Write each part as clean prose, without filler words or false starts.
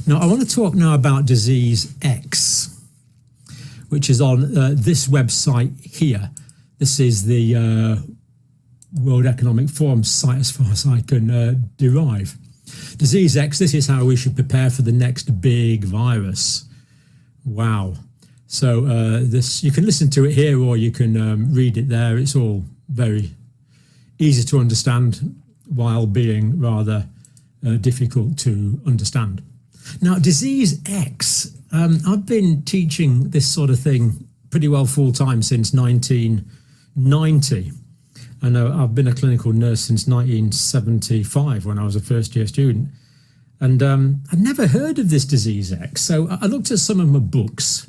Now, I want to talk now about disease X, which is on this website here. This is the World Economic Forum site as far as I can derive. Disease X, this is how we should prepare for the next big virus. Wow. So this, you can listen to it here or you can read it there. It's all very easy to understand while being rather difficult to understand. Now, disease X, I've been teaching this sort of thing pretty well full time since 1990. And I've been a clinical nurse since 1975 when I was a first year student. And I'd never heard of this disease X. So I looked at some of my books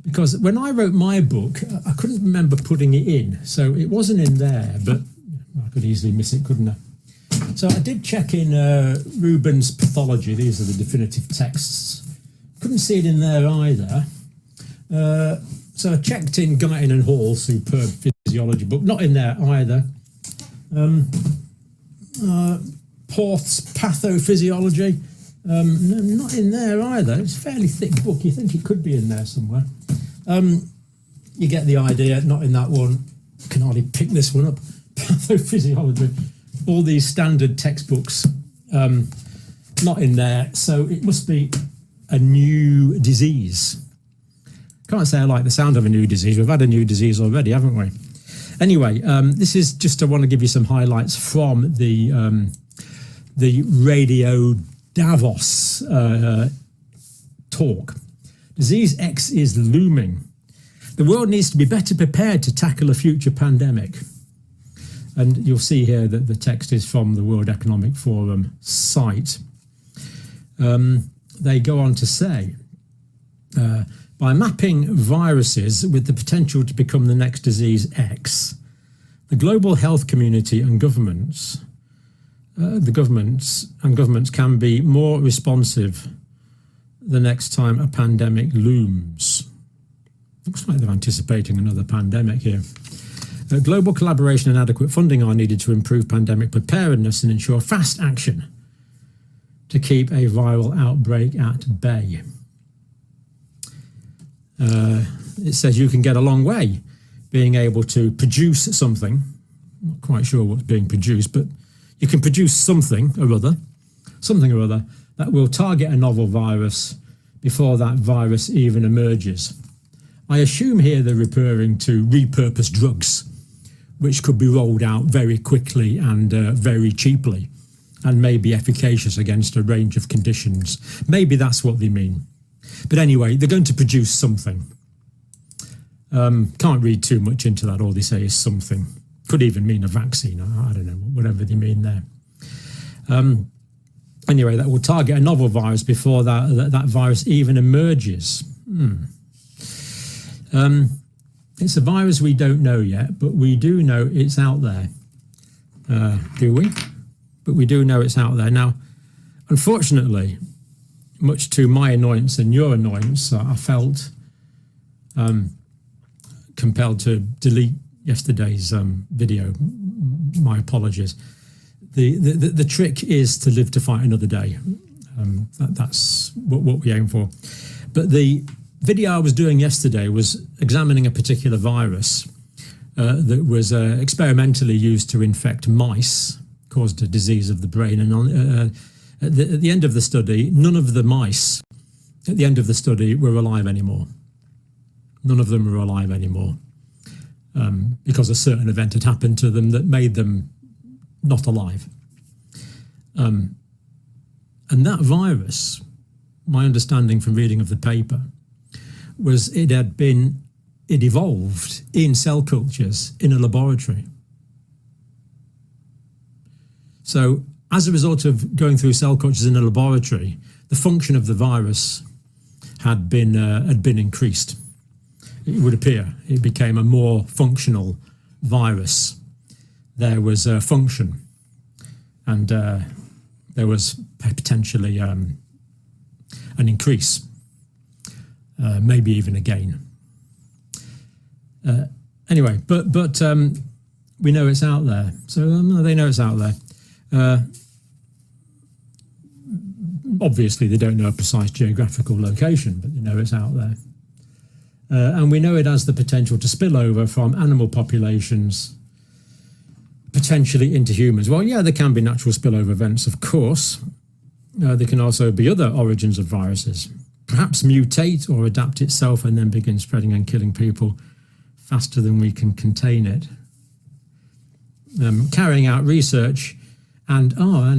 because when I wrote my book, I couldn't remember putting it in. So it wasn't in there, but I could easily miss it, couldn't I? So I did check in Rubin's Pathology. These are the definitive texts. Couldn't see it in there either. So I checked in Guyton and Hall's superb physiology book. Not in there either. Porth's Pathophysiology. Not in there either. It's a fairly thick book. You think it could be in there somewhere. You get the idea. Not in that one. I can hardly pick this one up. Pathophysiology. All these standard textbooks. Not in there. So it must be a new disease. Can't say I like the sound of a new disease. We've had a new disease already, haven't we? Anyway, this is just, I want to give you some highlights from the Radio Davos talk. Disease X is looming. The world needs to be better prepared to tackle a future pandemic. And you'll see here that the text is from the World Economic Forum site. They go on to say, by mapping viruses with the potential to become the next disease X, the global health community and governments, governments can be more responsive the next time a pandemic looms. Looks like they're anticipating another pandemic here. Global collaboration and adequate funding are needed to improve pandemic preparedness and ensure fast action to keep a viral outbreak at bay. It says you can get a long way being able to produce something. Not quite sure what's being produced, but you can produce something or other that will target a novel virus before that virus even emerges. I assume here they're referring to repurposed drugs, which could be rolled out very quickly and very cheaply and may be efficacious against a range of conditions. Maybe that's what they mean. But anyway, they're going to produce something. Can't read too much into that. All they say is something. Could even mean a vaccine. I don't know, whatever they mean there. Anyway, that will target a novel virus before that virus even emerges. It's a virus we don't know yet, but we do know it's out there. Do we? But we do know it's out there. Now, unfortunately, much to my annoyance and your annoyance, I felt compelled to delete yesterday's video. My apologies. The trick is to live to fight another day. That's what we aim for. But the video I was doing yesterday was examining a particular virus that was experimentally used to infect mice, caused a disease of the brain, and at the end of the study, none of the mice at the end of the study were alive anymore. None of them were alive anymore because a certain event had happened to them that made them not alive. And that virus, my understanding from reading of the paper, was it evolved in cell cultures in a laboratory. So as a result of going through cell cultures in a laboratory, the function of the virus had been increased. It would appear it became a more functional virus. There was a function, and there was potentially an increase, maybe even a gain. Anyway, but we know it's out there. So they know it's out there. Obviously, they don't know a precise geographical location, but they know it's out there. And we know it has the potential to spill over from animal populations potentially into humans. Well, yeah, there can be natural spillover events, of course. There can also be other origins of viruses. Perhaps mutate or adapt itself and then begin spreading and killing people faster than we can contain it. Carrying out research and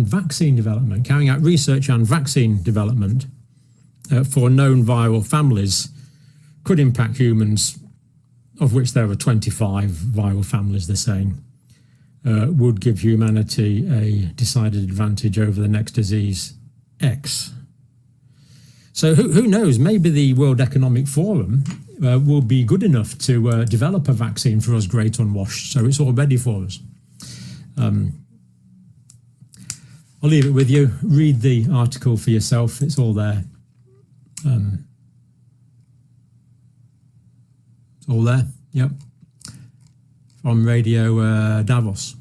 vaccine development. Carrying out research and vaccine development for known viral families could impact humans, of which there are 25 viral families, they're saying, would give humanity a decided advantage over the next disease, X. So who knows, maybe the World Economic Forum will be good enough to develop a vaccine for us great unwashed, so it's all ready for us. I'll leave it with you. Read the article for yourself, it's all there. It's all there, yep. From Radio Davos.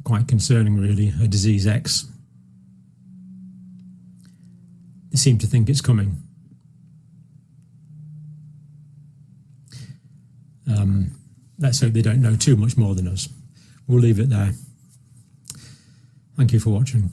Quite concerning, really, a disease X. They seem to think it's coming. Let's hope they don't know too much more than us. We'll leave it there. Thank you for watching.